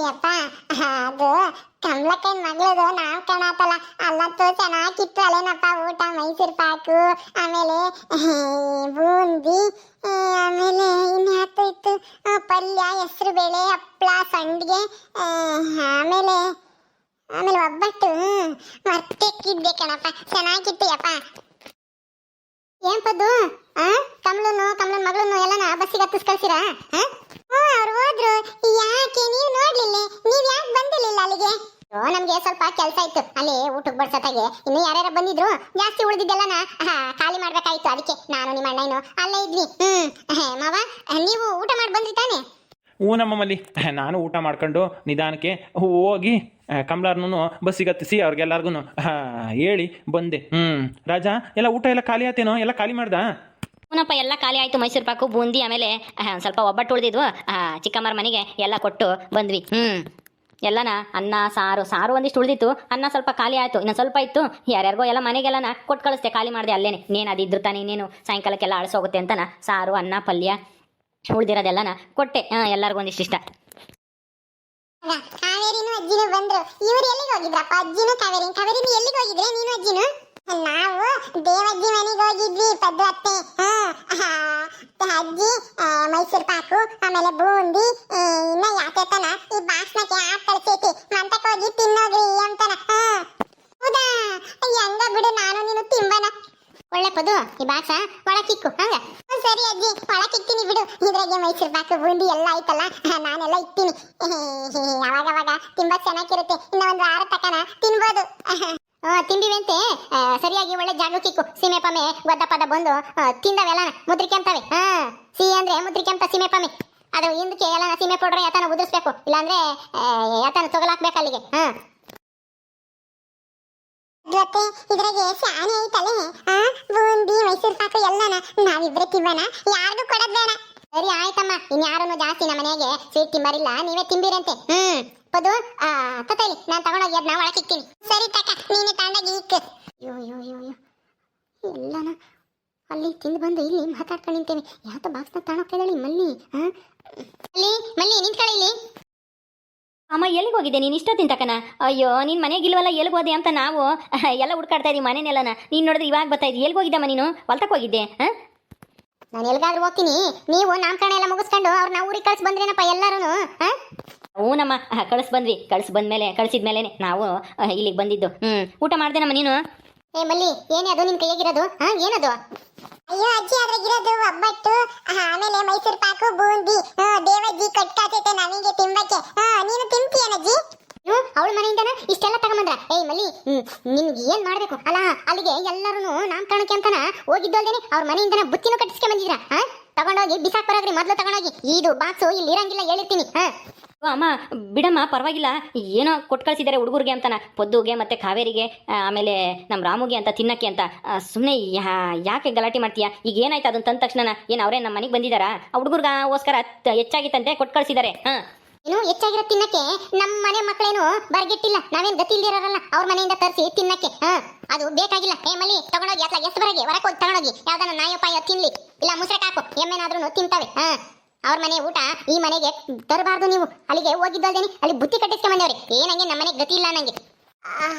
ಯಪ್ಪ, ಅದು ಕಮಲಕ್ಕನ ಮಗಳದು ನಾಮಕರಣ ಆತಲ್ಲ, ಅಲ್ಲಂತೂ ಚೆನ್ನಾಗಿತ್ತು ಅಲ್ಲೇನಪ್ಪ ಊಟ. ಮೈಸೂರು ಪಾಕು, ಆಮೇಲೆ ಬೂಂದಿ, ಆಮೇಲೆ ಇನ್ಯಾತು ಇತ್ತು, ಪಲ್ಯ, ಹೆಸರು ಬೇಳೆ, ಹಪ್ಪಳ, ಸಂಡಿಗೆ, ಆಮೇಲೆ ಆಮೇಲೆ ಒಬ್ಬಟ್ಟು. ಮರ್ತೆಕ್ಕಿದ್ದೆ ಕಣಪ್ಪ, ಚೆನ್ನಾಗಿತ್ತು ಯಪ್ಪ. ಏನ್ ಪದ್ದು, ಕಮಲನ್ ಮಗಳನ್ನ ಎಲ್ಲನ ಬಸ್ಸಿಗೆ ಹತ್ತಿಸ್ ಕಳ್ಸಿರಾ? ಅವ್ರು ಹೋದ್ರು, ಯಾಕೆ ನೀವು ನೋಡ್ಲಿಲ್ಲ? ನೀವ್ ಯಾಕೆ ಬಂದಿರ್ಲಿಲ್ಲ ಅಲ್ಲಿಗೆ? ನಮ್ಗೆ ಸ್ವಲ್ಪ ಕೆಲಸ ಇತ್ತು ಅಲ್ಲಿ ಊಟಕ್ಕೆ ಬಡ್ಸತ್ತಾಗೆ. ಇನ್ನು ಯಾರ್ಯಾರ ಬಂದಿದ್ರು, ಜಾಸ್ತಿ ಉಳಿದಿದ್ದೆಲ್ಲನ ಖಾಲಿ ಮಾಡ್ಬೇಕಾಯ್ತು. ಅದಕ್ಕೆ ನಾನು ನಿಮ್ಮ ಅಣ್ಣಯ್ಯನು ಅಲ್ಲೇ ಇದ್ವಿ. ಮಾವ, ನೀವು ಊಟ ಮಾಡಿ ಬಂದ್ರಿ ತಾನೆ? ಹ್ಞೂ ನಮ್ಮಲ್ಲಿ ನಾನು ಊಟ ಮಾಡ್ಕೊಂಡು ನಿಧಾನಕ್ಕೆ ಹೋಗಿ ಕಮಲಾರ್ನು ಬಸ್ಸಿಗೆ ಹತ್ತಿಸಿ ಅವ್ರಿಗೆಲ್ಲರಿಗೂ ಹೇಳಿ ಬಂದೆ. ರಾಜ, ಎಲ್ಲ ಊಟ ಎಲ್ಲ ಖಾಲಿ ಆತೇನೋ? ಎಲ್ಲ ಖಾಲಿ ಮಾಡ್ದ? ಹೂನಪ್ಪ, ಎಲ್ಲ ಖಾಲಿ ಆಯಿತು. ಮೈಸೂರು ಪಾಕು, ಬೂಂದಿ, ಆಮೇಲೆ ಸ್ವಲ್ಪ ಒಬ್ಬಟ್ಟು ಉಳಿದಿದ್ವು. ಚಿಕ್ಕಮ್ಮರ ಮನೆಗೆ ಎಲ್ಲ ಕೊಟ್ಟು ಬಂದ್ವಿ. ಎಲ್ಲನ ಅನ್ನ ಸಾರು ಒಂದಿಷ್ಟು ಉಳಿದಿತ್ತು. ಅನ್ನ ಸ್ವಲ್ಪ ಖಾಲಿ ಆಯಿತು, ಇನ್ನೊಂದು ಸ್ವಲ್ಪ ಇತ್ತು. ಯಾರ್ಯಾರಿಗೋ ಎಲ್ಲ ಮನೆಗೆಲ್ಲನ ಕೊಟ್ಟು ಕಳಿಸ್ದೆ, ಖಾಲಿ ಮಾಡಿದೆ ಅಲ್ಲೇನೆ. ಇನ್ನೇನು ಅದಿದ್ರು ತಾನೆ, ಇನ್ನೇನು ಸಾಯಂಕಾಲಕ್ಕೆಲ್ಲ ಅಳಿಸೋಗುತ್ತೆ ಅಂತನ ಸಾರು, ಅನ್ನ, ಪಲ್ಯ ಉಳಿದಿರೋದೆಲ್ಲನ ಕೊಟ್ಟೆ ಎಲ್ಲರಿಗೂ ಒಂದಿಷ್ಟ. ಕಾವೇರಿನೂ ಅಜ್ಜಿನೂ ಬಂದ್ರು. ಇವ್ರು ಎಲ್ಲಿಗೆ ಹೋಗಿದ್ರಪ್ಪ? ಅಜ್ಜಿನೂ ಕಾವೇರಿನೂ ಎಲ್ಲಿಗೆ ಹೋಗಿದ್ರೆ ನೀನು ಅಜ್ಜಿನೂ? ನಾವು ದೇವಜ್ಜಿ ಮನೆಗೆ ಹೋಗಿದ್ವಿ ಪದ್ದು ಅತ್ತೆ. ಅಜ್ಜಿ ಮೈಸೂರು ಪಾಕು, ಆಮೇಲೆ ಬೂಂದಿ, ಇನ್ನ ಯಾಕೆತನ ಈ ಬಾಸ್ನಕ್ಕೆ ಹಾಕಿ ಕಳ್ಸೈತಿ, ಮಂತಕ್ಕೆ ಹೋಗಿ ತಿನ್ನೋಗ್ರಿ ಅಂತನ. ಹೌದಾ? ಹೆಂಗ ಬಿಡು, ನಾನು ನೀನು ತಿಂಬನ. ಒಳ್ಳೆ ಪದು, ಈ ಬಾಕ್ಸ ಒಳಕಿಕ್ಕು. ಹಂಗ ಸರಿ ಅಜ್ಜಿ, ಒಳಕಿಕ್ತೀನಿ ಬಿಡು. ಇದ್ರಾಗೆ ಮೈಸೂರು ಪಾಕು, ಬೂಂದಿ ಎಲ್ಲ ಆಯ್ತಲ್ಲ, ನಾನೆಲ್ಲ ಇಕ್ತೀನಿ. ಅವಾಗವಾಗ ತಿಂಬಕ್ ಚೆನ್ನಾಗಿರುತ್ತೆ. ಇನ್ನ ಒಂದು ವಾರ ತಕನ ತಿನ್ಬೋದು. ತಿಂದಿವಂತೆ ಸರಿಯಾಗಿ ಒಳ್ಳೆ ಜಾಗಕ್ಕಿಕ್ಕು. ಸೀಮೆ ಪಮೆ ಗೊದ್ದ ಪದ ಬಂದು ತಿಂದವೆಲ್ಲ ಮುದ್ರಿಕೆ ಅಂತವೆ. ಸಿಹಿ ಅಂದ್ರೆ ಮುದ್ರಿಕೆ ಅಂತ ಸೀಮೆ ಪಮೆ. ಅದು ಹಿಂದಕ್ಕೆ ಎಲ್ಲ ಸೀಮೆ ಪೌಡ್ರೆ ಯಾತನ ಉದುರಿಸ್ಬೇಕು, ಇಲ್ಲಾಂದ್ರೆ ಯಾತನ ತೊಗಲಾಕ್ಬೇಕು ಅಲ್ಲಿಗೆ. ಜೊತೆ ಇದ್ರಾಗೆ ಶಾನೆ ಐತಲೆ, ಬೂಂದಿ, ಮೈಸೂರು ಪಾಕು ಎಲ್ಲನ ನಾವಿಬ್ರೆ ತಿಂಬನ, ಯಾರಿಗೂ ಕೊಡೋದ್ ಬೇಡ. ಸರಿ ಆಯ್ತಮ್ಮ, ಇನ್ಯಾರನ್ನು ಜಾಸ್ತಿ ನಮ್ಮ ಮನೆಗೆ ಸ್ವೀಟ್ ತಿಂಬರಿಲ್ಲ, ನೀವೇ ತಿಂಬಿರಂತೆ. ಪದು, ತಗೊಳ್ಳಿ, ನಾನು ತಗೊಂಡೋಗಿ ಅದನ್ನ ಒಳಕಿಕ್ತೀನಿ. ಸರಿ ತಕ, ನೀನೆ ತಗೊಂಡೋಗಿ ಇಕ್ಕು. ಅಯ್ಯೋ ಎಲ್ಲನ ಅಲ್ಲಿ ತಿಂದು ಬಂದು ಇಲ್ಲಿ ಮಾತಾಡ್ಕೊಂಡು ನಿಂತೇವೆ. ಯಾತ ಬಾಕ್ಸ್ನ ತಗೊಂಡೋಗ್ತಿದ್ದಾಳಿ ಮಲ್ಲಿ? ಮಲ್ಲಿ ನಿಂತ್ಕೊಳ್ಳಿ ಇಲ್ಲಿ. ಅಮ್ಮ, ಎಲ್ಲಿಗೆ ಹೋಗಿದ್ದೆ ನೀನು ಇಷ್ಟೊತ್ತಿನ ತಕನ? ಅಯ್ಯೋ, ನಿನ್ನ ಮನೆಗಿಲ್ವಲ್ಲ, ಎಲ್ಲಿಗೆ ಹೋದೆ ಅಂತ ನಾವು ಎಲ್ಲ ಹುಡ್ಕಾಡ್ತಾ ಇದೀವಿ ಮನೆನೆಲ್ಲನ. ನೀನು ನೋಡಿದ್ರೆ ಇವಾಗ ಬರ್ತಾ ಇದ್ದಿ. ಎಲ್ಲಿಗೆ ಹೋಗಿದ್ದಮ್ಮ ನೀನು? ಹೊಲ್ತಕ್ಕೆ ಹೋಗಿದ್ದೆ? ನಾನು ಎಲ್ಲಿಗಾದ್ರೂ ಹೋಗ್ತೀನಿ, ನೀವು ನಾಮಕರಣ ಎಲ್ಲ ಮುಗಿಸ್ಕೊಂಡು ಅವ್ರನ್ನ ಊರಿಗೆ ಕಳ್ಸಿ ಬಂದ್ರೇನಪ್ಪ ಎಲ್ಲರೂ? ಹೂನಮ್ಮ, ಕಳ್ಸಿ ಬಂದ್ಮೇಲೆ ಕಳ್ಸಿದ್ಮೇಲೆ ನಾವು ಇಲ್ಲಿಗೆ ಬಂದಿದ್ದು. ಊಟ ಮಾಡ್ದೇನಮ್ಮ ನೀನು? ಏ ಮಲ್ಲಿ, ಏನೇ ಅದು ನಿನ್ ಕೈಯಾಗಿರೋದು? ಏನದು? ಅಯ್ಯೋ ಅಜ್ಜಿ, ಅದ್ರಾಗಿರೋದು ಒಬ್ಬಟ್ಟು, ಆಮೇಲೆ ಮೈಸೂರು ಪಾಕು, ಬೂಂದಿ. ದೇವಜ್ಜಿ ಕಟ್ಕಾತೈತೆ ನಮಗೆ ತಿಂಬಕ್ಕೆ. ನೀನು ತಿಂತೀಯನಜ್ಜಿ? ಅವಳ ಮನೆಯಿಂದನ ಇಷ್ಟೆಲ್ಲ ತಗೊಂಬಂದ್ರ? ಏಯ್ ಮಲ್ಲಿ, ನಿನ್ಗೆ ಏನ್ ಮಾಡ್ಬೇಕು ಅಲ್ಲ? ಅಲ್ಲಿಗೆ ಎಲ್ಲರೂ ನಾಮಕರಣಕ್ಕೆ ಅಂತನ ಹೋಗಿದ್ದಲ್ದೇನೆ ಅವ್ರ ಮನೆಯಿಂದನ ಬುತ್ತಿನೂ ಕಟ್ಟಿಸ್ಕೆ ಬಂದಿದ್ರ. ತಗೊಂಡೋಗಿ ಬಿಸಾಕ್ ಬರೋಗ್ರಿ, ಮೊದ್ಲು ತಗೊಂಡೋಗಿ. ಇದು ಬಾಕ್ಸು ಇಲ್ಲಿ ಇರಂಗಿಲ್ಲ, ಹೇಳಿರ್ತೀನಿ. ಅಮ್ಮ ಬಿಡಮ್ಮ, ಪರವಾಗಿಲ್ಲ. ಏನೋ ಕೊಟ್ಟು ಕಳಿಸಿದ್ದಾರೆ ಹುಡುಗರಿಗೆ ಅಂತನ, ಪೊದ್ದುಗೆ ಮತ್ತು ಕಾವೇರಿಗೆ, ಆಮೇಲೆ ನಮ್ಮ ರಾಮುಗೆ ಅಂತ ತಿನ್ನಕ್ಕೆ ಅಂತ. ಸುಮ್ಮನೆ ಯಾಕೆ ಗಲಾಟೆ ಮಾಡ್ತೀಯಾ? ಈಗ ಏನಾಯ್ತು ಅದನ್ನ ತಂದ ತಕ್ಷಣ ಏನು ಅವರೇ ನಮ್ಮ ಮನೆಗೆ ಬಂದಿದ್ದಾರಾ? ಆ ಹುಡುಗರಿಗೋಸ್ಕರ ಹೆಚ್ಚಾಗಿತ್ತಂತೆ, ಕೊಟ್ಟು ಕಳಿಸಿದ್ದಾರೆ. ಏನು ಹೆಚ್ಚಾಗಿರೋ ತಿನ್ನಕ್ಕೆ? ನಮ್ಮ ಮನೆ ಮಕ್ಕಳೇನು ಬರ್ಗೆಟ್ಟಿಲ್ಲ, ನಾವೇನು ಗತಿ ಇಲ್ದಿರೋರಲ್ಲ ಅವ್ರ ಮನೆಯಿಂದ ತರಿಸಿ ತಿನ್ನಕ್ಕೆ. ಅದು ಬೇಕಾಗಿಲ್ಲ. ಏ ಮಲ್ಲಿ, ತಗೊಂಡೋಗಿ ಅತ್ಲ ಎಷ್ಟು ಬರಗೆ ಹೊರಗೆ ಹೋಗಿ ತಗೊಂಡೋಗಿ ಯಾವ್ದಾನ ನಾಯೋಪಾಯ ತಿನ್ಲಿ, ಇಲ್ಲ ಮುಸ್ರೆ ಹಾಕು, ಎಮ್ಮೆನಾದ್ರೂ ತಿಂತವೆ. ಅವ್ರ ಮನೆ ಊಟ ಈ ಮನೆಗೆ ತರಬಾರ್ದು. ನೀವು ಅಲ್ಲಿಗೆ ಹೋಗಿದ್ದಲ್ದೇನೆ ಅಲ್ಲಿ ಬುತ್ತಿ ಕಟ್ಟಿಸ್ಕೊಂಡ್ ಬಂದವ್ರಿ. ಏನಂಗೆ ನಮ್ಮ ಮನೆಗೆ ಗತಿ ಇಲ್ಲ ನಂಗೆ.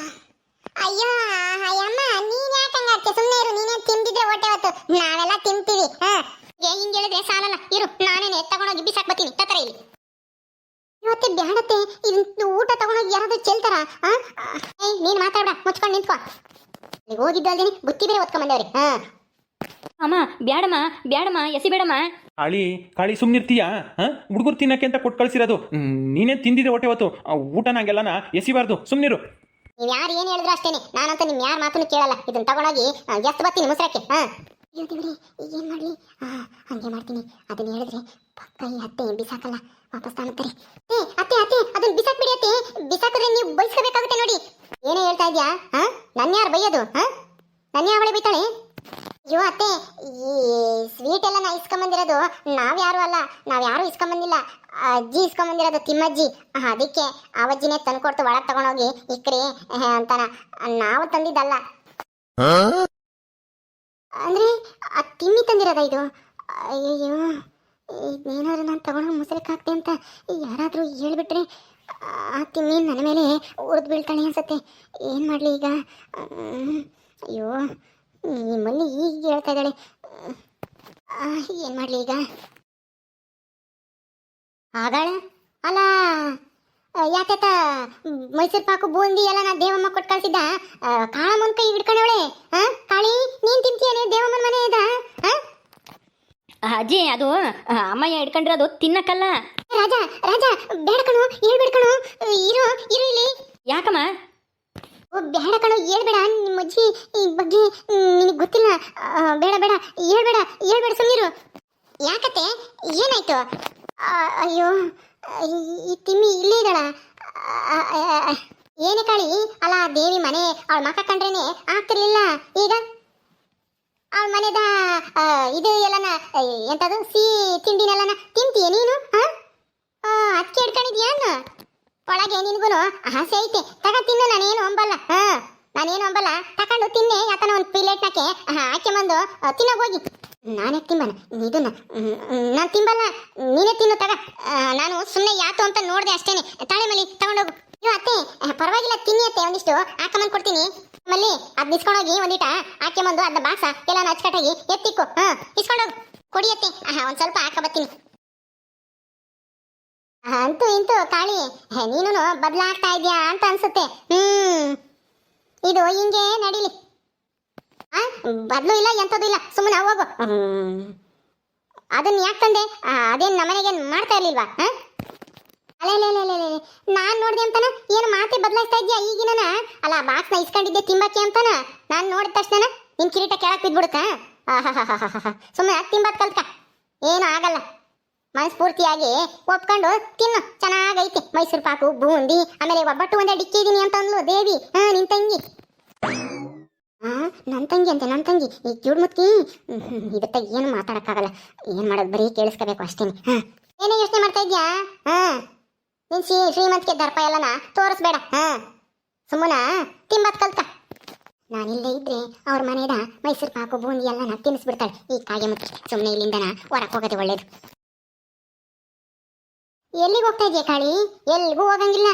ಅಯ್ಯೋ ಅಯ್ಯಮ್ಮ, ನೀನ್ ಯಾಕಂಗ ಆಡ್ತೀಯ? ಸುಮ್ಮನೆ ಇರು, ನೀನೇ ತಿಂದಿದ್ರೆ ಹೊಟ್ಟೆ ಹೊತ್ತು, ನಾವೆಲ್ಲ ತಿಂತೀವಿ. ಹಿಂಗೆ ಹೇಳಿದ್ರೆ ಸಾಲಲ್ಲ. ಇರು, ನಾನೇನೆ ತಗೊಂಡೋಗಿ ಬಿಸಾಕ್ ಬರ್ತೀನಿ. ತತರ ಇಲ್ಲಿ ಇವತ್ತೆ ಬ್ಯಾಡತ್ತೆ, ಇದು ಊಟ ತಗೊಂಡೋಗಿ ಯಾರಾದ್ರೂ ಚೆಲ್ತಾರ? ನೀನ್ ಮಾತಾಡ, ಮುಚ್ಕೊಂಡು ನಿಂತ್ಕೋ. ಈಗ ಹೋಗಿದ್ದಲ್ದೇನೆ ಬುತ್ತಿ ಬೇರೆ ಹೊತ್ಕೊಂಡ್ ಬಂದವ್ರಿ. ಅಮ್ಮ ಬ್ಯಾಡಮ್ಮ ಎಸಿ ಬೇಡಮ್ಮ. ಕಾಳಿ ಸುಮ್ಮನಿರ್ತೀಯಾ? ಹುಡುಗರು ತಿನ್ನಕ್ಕೆ ಅಂತ ಕೊಟ್ಟು ಕಳ್ಸಿರೋದು, ನೀನೇ ತಿಂದಿದ್ರೆ ಹೊಟ್ಟೆ ಹೊತ್ತು. ಊಟನಾಗೆಲ್ಲನ ಎಸಿಬಾರ್ದು, ಸುಮ್ಮನಿರು. ನೀವು ಯಾರು ಏನು ಹೇಳಿದ್ರು ಅಷ್ಟೇನೆ, ನಾನಂತ ನಿಮ್ ಯಾರ ಮಾತನ್ನು ಕೇಳಲ್ಲ. ಇದನ್ನ ತಗೊಂಡೋಗಿ ಎಷ್ಟು ಬರ್ತೀನಿ ಮುಸ್ರಕ್ಕೆ. ದೇವ್ರಿ, ಏನ್ ಮಾಡ್ಲಿ? ಹಂಗೆ ಮಾಡ್ತೀನಿ. ಅದನ್ನ ಹೇಳಿದ್ರೆ ಪಕ್ಕ ಈ ಅತ್ತೆ ಬಿಸಾಕಲ್ಲ, ವಾಪಸ್ ತಾಣುತ್ತಾರೆ. ಅತ್ತೆ ಅದನ್ನ ಬಿಸಾಕ್ಬಿಡಿ ಅತ್ತೆ. ಬಿಸಾಕಿದ್ರೆ ನೀವು ಬಯಸ್ಕೋಬೇಕಾಗುತ್ತೆ ನೋಡಿ. ಏನೇ ಹೇಳ್ತಾ ಇದ್ಯಾ? ನನ್ನ ಯಾರು ಬೈಯೋದು? ನನ್ನ ಯಾವಳೆ ಬೈತಾಳೆ? ಅಯ್ಯೋ ಅತ್ತೆ, ಈ ಸ್ವೀಟ್ ಎಲ್ಲ ನಾ ಇಸ್ಕೊಂಬಂದಿರೋದು ನಾವ್ಯಾರು ಅಲ್ಲ, ನಾವ್ಯಾರು ಇಸ್ಕೊಂಬಂದಿಲ್ಲ. ಅಜ್ಜಿ ಇಸ್ಕೊಂಬಂದಿರೋದು, ತಿಮ್ಮಜ್ಜಿ. ಅದಕ್ಕೆ ಅವಜ್ಜಿನೇ ತಂದ್ಕೊಡ್ತು, ಒಳಗೆ ತಗೊಂಡೋಗಿ ಇಕ್ರಿ ಅಂತಾನ. ನಾವು ತಂದಿದ್ದಲ್ಲ. ಅಂದ್ರೆ ಆ ತಿಮ್ಮಿ ತಂದಿರೋದ ಇದು? ಅಯ್ಯೋ, ಏನಾದ್ರು ನಾನು ತಗೊಂಡೋಗಿ ಮುಸಲಕ್ಕೆ ಹಾಕ್ತೆ ಅಂತ ಯಾರಾದರೂ ಹೇಳ್ಬಿಟ್ರೆ ಆ ತಿಮ್ಮಿ ನನ್ನ ಮೇಲೆ ಉರಿದು ಬೀಳ್ತಾಳೆ ಅನ್ಸತ್ತೆ. ಏನು ಮಾಡಲಿ ಈಗ? ಅಯ್ಯೋ, ಈ ಮಲ್ಲಿ ಈಗ ಹೇಳ್ತಾ ಇದ್ದಾಳೆ. ಏನು ಮಾಡಲಿ ಈಗ? ಆಗಾಳೆ ಅಲ್ಲ, ಯಾಕೆತ ಮೈಸೂರು ಪಾಕು ಬೂಂದಿ ಎಲ್ಲ ನಾ ದೇವಮ್ಮ ಕೊಟ್ಟು ಕಳ್ಸಿದ್ದ. ಕಾಳ ಮುಂದ್ ಕೈ ಹಿಡ್ಕೊಂಡವಳೆ. ಕಾಳಿ, ನೀನ್ ತಿಂತೀಯನೇ ದೇವಮ್ಮನ ಮನೆ ಇದ? ಅಜ್ಜಿ, ಅದು ಅಮ್ಮಯ್ಯ ಹಿಡ್ಕೊಂಡಿರೋದು ತಿನ್ನಕ್ಕಲ್ಲ. ರಾಜ ರಾಜ, ಬೇಡ ಕಣೋ, ಹೇಳ್ಬೇಡ ಕಣೋ, ಇರು ಇರು ಇಲ್ಲಿ. ಯಾಕಮ್ಮ? ಬೇಡ ಕಣೋ, ಹೇಳ್ಬೇಡ. ನಿಮ್ಮ ಅಜ್ಜಿ ಈ ಬಗ್ಗೆ ನಿನಗೆ ಗೊತ್ತಿಲ್ಲ. ಬೇಡ ಬೇಡ, ಹೇಳ್ಬೇಡ ಹೇಳ್ಬೇಡ, ಸುಮ್ಮನಿರು. ಯಾಕತ್ತೆ, ಏನಾಯ್ತು? ಅಯ್ಯೋ, ಈ ತಿಮ್ಮಿ ಇಲ್ಲೇ ಇದ್ದಾಳ. ಏನೇ ಕಾಳಿ? ಅಲ್ಲ, ದೇವಿ ಮನೆ ಅವಳ ಮಕ್ಕ ಕಂಡ್ರೇನೆ ಆಗ್ತಿರ್ಲಿಲ್ಲ. ಈಗ ಅವಳ ಮನೆದ ಇದು ಎಲ್ಲನ ಎಂತದು ತಿಂಡಿನೆಲ್ಲನ ತಿಂತೀಯ ನೀನು? ಅದಕ್ಕೆ ಹಿಡ್ಕೊಂಡಿದ್ಯಾನು? ಒಳಗೆ ನಿನಗೂ ಆಸೆ ಐತೆ. ತಿನ್ನು, ನಾನೇನು ಅಂಬಲ್ಲ. ನಾನೇನು ಅಂಬಲ್ಲ, ತಕೊಂಡು ತಿನ್ನೆ. ಯಾತನ ಒಂದು ಪ್ಲೇಟ್ನಕ್ಕೆ ಹಾಕಿ ಬಂದು ತಿನ್ನೋಗಿ. ನಾನೇ ತಿಂಬನ ಇದನ್ನ? ನಾನು ತಿಂಬಲ್ಲ, ನೀನೇ ತಿನ್ನು. ನಾನು ಸುಮ್ಮನೆ ಯಾತು ಅಂತ ನೋಡಿದೆ ಅಷ್ಟೇನೆ. ತಾಳೆ ಮಲ್ಲಿ ತಗೊಂಡೋಗು. ಅಯ್ಯೋ ಅತ್ತೆ, ಪರವಾಗಿಲ್ಲ, ತಿನ್ನಿ ಅತ್ತೆ. ಒಂದಿಷ್ಟು ಹಾಕಂಬಂದು ಕೊಡ್ತೀನಿ. ಮಲ್ಲಿ ಅದ್ ಇಸ್ಕೊಂಡೋಗಿ ಒಂದಿಟ ಹಾಕಿ ಬಂದು ಅದನ್ನ ಬಾಕ್ಸ ಎಲ್ಲ ಅಚ್ಚಕಟ್ಟಾಗಿ ಎತ್ತಿಕ್ಕು. ಇಸ್ಕೊಂಡೋಗು, ಕೊಡಿಯತ್ತೆ. ಒಂದ್ ಸ್ವಲ್ಪ ಹಾಕ ಬರ್ತೀನಿ. ಅಂತೂ ಇಂತೂ ಕಾಳಿ, ನೀನು ಬದಲಾಗ್ತಾ ಇದ್ಯಾ ಅಂತ ಅನ್ಸುತ್ತೆ. ಇದು ಹಿಂಗೆ ನಡೀಲಿ. ಬದಲು ಇಲ್ಲ, ಎಂಥದ್ದು ಇಲ್ಲ, ಸುಮ್ಮನೆ ಹೋಗು. ಅದನ್ನ ಯಾಕೆ ತಂದೆ? ಅದೇನು ನಮ್ಮನೆಗೇನು ಮಾಡ್ತಾ ಇರ್ಲಿಲ್ವಾ? ಅಲ್ಲೇ ನಾನು ನೋಡಿದೆ ಅಂತಾನ ಏನು ಮಾತೆ ಬದಲಾಯಿಸ್ತಾ ಇದ್ಯಾ ಈಗಿನ? ಅಲ್ಲ, ಬಾಕ್ಸ್ನ ಇಸ್ಕೊಂಡಿದ್ದೆ ತಿಂಬಾಕಿ ಅಂತಾನ. ನಾನು ನೋಡಿದ ತಕ್ಷಣ ನಿನ್ ಕಿರೀಟ ಕೆಳಕ್ ಬಿದ್ಬಿಡುತ್ತಾ? ಸುಮ್ಮನೆ ತಿಂಬತ್ ಕಲ್ತ್ಕ, ಏನು ಆಗಲ್ಲ. ಮನಸ್ಫೂರ್ತಿಯಾಗಿ ಒಪ್ಕೊಂಡು ತಿನ್ನು, ಚೆನ್ನಾಗೈತೆ. ಮೈಸೂರು ಪಾಕು ಬೂಂದಿ, ಆಮೇಲೆ ಒಬ್ಬಟ್ಟು ಒಂದೇ ಡಿಕ್ಕಿದೀನಿ ಅಂತ ಅಂದ್ಲು ದೇವಿ. ನಿನ್ ತಂಗಿ. ನನ್ನ ತಂಗಿ ಅಂತೆ, ನನ್ನ ತಂಗಿ ಈ ಕಿವುಡ್ಮುತ್ತಿ. ಇದಕ್ಕ ಏನು ಮಾತಾಡಕ್ಕಾಗಲ್ಲ. ಏನ್ ಮಾಡೋದು, ಬರೀ ಕೇಳಿಸ್ಕೋಬೇಕು ಅಷ್ಟೇನೆ. ಏನೇ ಯೋಚನೆ ಮಾಡ್ತಾ ಇದ್ಯಾ? ನಿನ್ ಶ್ರೀಮಂತಿಕೆ ದರ್ಪ ಎಲ್ಲನ ತೋರಿಸ್ಬೇಡ. ಸುಮ್ಮನ ತಿಂಬತ್ ಕಲ್ತ. ನಾನಿಲ್ಲೇ ಇದ್ರೆ ಅವ್ರ ಮನೆಯದ ಮೈಸೂರು ಪಾಕು ಬೂಂದಿ ಎಲ್ಲ ತಿನ್ನಿಸ್ಬಿಡ್ತಾಳೆ ಈ ಕಾಗೆ ಮುತ್ತಿ. ಸುಮ್ಮನೆ ಇಲ್ಲಿಂದನ ಹೊರಕ್ಕೆ ಹೋಗೋದು ಒಳ್ಳೇದು. ಎಲ್ಲಿಗೆ ಹೋಗ್ತಾ ಇದೆಯಾ ಕಾಳಿ? ಎಲ್ಲಿಗೂ ಹೋಗಂಗಿಲ್ಲ.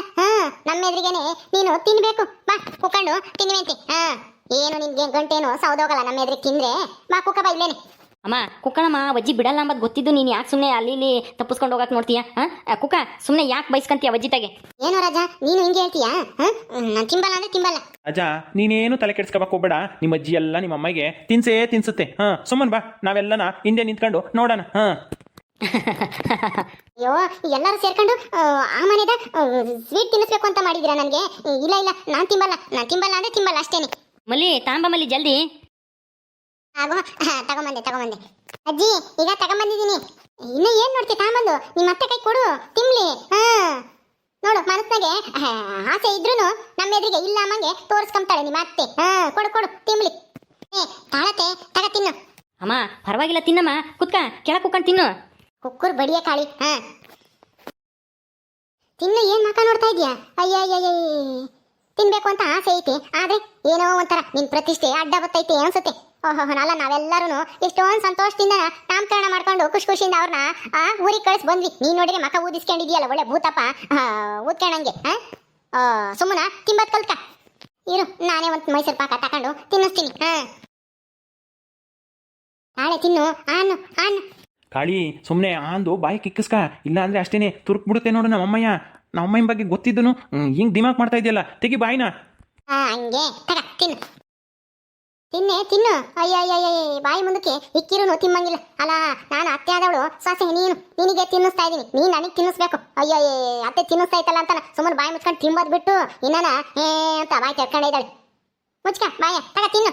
ನಮ್ಮ ಎದುರಿಗೇನೆ ನೀನು ತಿನ್ಬೇಕು. ಬಾ ಕುಕೊಂಡು ತಿನ್ನುವಂತೆ. ಏನು ನಿನ್ಗೆ ಗಂಟೇನು ಸೌದೋಗಲ್ಲ. ನಮ್ಮ ಎದುರಿಗೆ ತಿಂದ್ರೆ ಬಾ ಕುಕ್ಕ ಬಾ ಇಲ್ಲೇನೆ. ಅಮ್ಮ ಕುಕ್ಕಳಮ್ಮ, ವಜ್ಜಿ ಬಿಡಲ್ಲ ಅಂಬದ್ ಗೊತ್ತಿದ್ದು ನೀನು ಯಾಕೆ ಸುಮ್ಮನೆ ಅಲ್ಲಿ ಇಲ್ಲಿ ತಪ್ಪಿಸ್ಕೊಂಡು ಹೋಗಕ್ ನೋಡ್ತೀಯಾ? ಕುಕ್ಕ, ಸುಮ್ಮನೆ ಯಾಕೆ ಬೈಸ್ಕಂತೀಯ ವಜ್ಜಿತಾಗೆ? ಏನೋ ರಾಜ, ನೀನು ಹಿಂಗೆ ಹೇಳ್ತೀಯಾ? ನಾನು ತಿಂಬಲ್ಲ ಅಂದ್ರೆ ತಿಂಬಲ್ಲ. ರಾಜ, ನೀನೇನು ತಲೆ ಕೆಡ್ಸ್ಕೊಬಕ್ ಹೋಗ್ಬೇಡ. ನಿಮ್ಮ ಅಜ್ಜಿ ಎಲ್ಲ ನಿಮ್ಮ ಅಮ್ಮಗೆ ತಿನ್ಸುತ್ತೆ. ಸುಮ್ಮನ್ ಬಾ, ನಾವೆಲ್ಲನ ಹಿಂದೆ ನಿಂತ್ಕೊಂಡು ನೋಡೋಣ. ಅಯ್ಯೋ, ಎಲ್ಲರೂ ಸೇರ್ಕೊಂಡು ಆ ಮನೆದ ಸ್ವೀಟ್ ತಿನ್ನಿಸ್ಬೇಕು ಅಂತ ಮಾಡಿದ್ದೀರಾ ನನಗೆ? ಇಲ್ಲ, ನಾನು ತಿಂಬಲ್ಲ ಅಂದ್ರೆ ತಿಂಬಲ್ಲ ಅಷ್ಟೇನೆ. ಮಲ್ಲಿ ತಾಂಬ ಮಲ್ಲಿ ಜಲ್ದಿ. ಆಗೋ, ತಗೊಂಬಂದೆ. ಅಜ್ಜಿ, ಈಗ ತಗೊಂಬಂದಿದ್ದೀನಿ. ಇನ್ನು ಏನ್ ನೋಡ್ತಿ? ತಗೊಂಬಂದು ನಿಮ್ಮ ಅತ್ತೆ ಕೈ ಕೊಡು, ತಿನ್ಲಿ. ನೋಡು, ಮನಸ್ನಾಗೆ ಆಸೆ ಇದ್ರೂನು ನಮ್ಮ ಎದುರಿಗೆ ಇಲ್ಲ ಅಮ್ಮಂಗೆ ತೋರಿಸ್ಕೊಂತಾಳೆ ನಿಮ್ಮ ಅತ್ತೆ. ಕೊಡು ತಿನ್ಲಿ. ತಾಳತೆ, ತಗ ತಿನ್ನು. ಅಮ್ಮ ಪರವಾಗಿಲ್ಲ, ತಿನ್ನಮ್ಮ. ಕುತ್ಕ, ಕೆಳ ಕುತ್ಕೊಂಡು ತಿನ್ನು. ಕುಕ್ಕುರ್ ಬಡಿಯ ಕಾಳಿ. ತಿನ್ನು. ಏನ್ ಮಕ ನೋಡ್ತಾ ಇದ್ಯಾ? ಅಯ್ಯ, ತಿನ್ಬೇಕು ಅಂತ ಆಸೆ ಐತಿ, ಆದ್ರೆ ಏನೋ ಒಂಥರ ನಿನ್ ಪ್ರತಿಷ್ಠೆ ಅಡ್ಡ ಬತ್ತೈತಿ ಅನ್ಸುತ್ತೆ. ಅಲ್ಲ, ನಾವೆಲ್ಲರೂ ಎಷ್ಟೊಂದು ಸಂತೋಷದಿಂದ ನಾಮಕರಣ ಮಾಡ್ಕೊಂಡು ಖುಷಿಯಿಂದ ಅವ್ರನ್ನ ಊರಿಗೆ ಕಳಿಸ್ ಬಂದ್ವಿ. ನೀನ್ ನೋಡಿದ್ರೆ ಮಕ ಊದಿಸ್ಕೊಂಡಿದ್ಯಲ್ಲ, ಒಳ್ಳೆ ಭೂತಪ್ಪ ಊದ್ಕೊಂಡಂಗೆ. ಸುಮ್ಮನ ತಿಂಬತ್ ಕಲ್ಕ ಇರು. ನಾನೇ ಒಂದು ಮೈಸೂರು ಪಾಕ ತಕೊಂಡು ತಿನ್ನಿಸ್ತೀನಿ. ನಾಳೆ ತಿನ್ನು. ಆನು ಕಾಳಿ, ಸುಮ್ಮನೆ ಆಂದು ಬಾಯಿ ಕಿಕ್ಕಿಸ್ಕ. ಇಲ್ಲ ಅಂದ್ರೆ ಅಷ್ಟೇನೆ ತುರ್ಕ್ ಬಿಡುತ್ತೆ ನೋಡು ನಮ್ಮಮ್ಮನ ಬಗ್ಗೆ ಗೊತ್ತಿದ್ದನು ಹಿಂಗ್ ದಿಮಾಕ್ ಮಾಡ್ತಾ ಇದೆಯಲ್ಲ. ತೆಗಿ ಬಾಯಿನ. ಹಂಗೆ ತಗ ತಿನ್ನು. ಅಯ್ಯ, ಬಾಯಿ ಮುಂದಕ್ಕೆ ಇಕ್ಕಿರು ತಿಮ್ಮಂಗಿಲ್ಲ. ಅಲ್ಲ, ನಾನು ಅತ್ತೆ ಆದವಳು, ಸಾಸೆ ನಿನಗೆ ತಿನ್ನಿಸ್ತಾ ಇದ್ದೀನಿ, ನೀನ್ ನನಗೆ ತಿನ್ನಿಸ್ಬೇಕು. ಅಯ್ಯೋ, ಅತ್ತೆ ತಿನ್ನಿಸ್ತಾ ಇತ್ತಲ್ಲ ಅಂತ ಸುಮ್ಮನೆ ಬಾಯಿ ಮುಚ್ಕೊಂಡು ತಿಂಬದ್ ಬಿಟ್ಟು ಇನ್ನನ ಅಂತ ಬಾಯಿ ತೆರ್ಕೊಂಡೇ ಇದ್ದಾಳೆ. ಮುಚ್ಕ ಬಾಯ, ತಗ ತಿನ್ನು.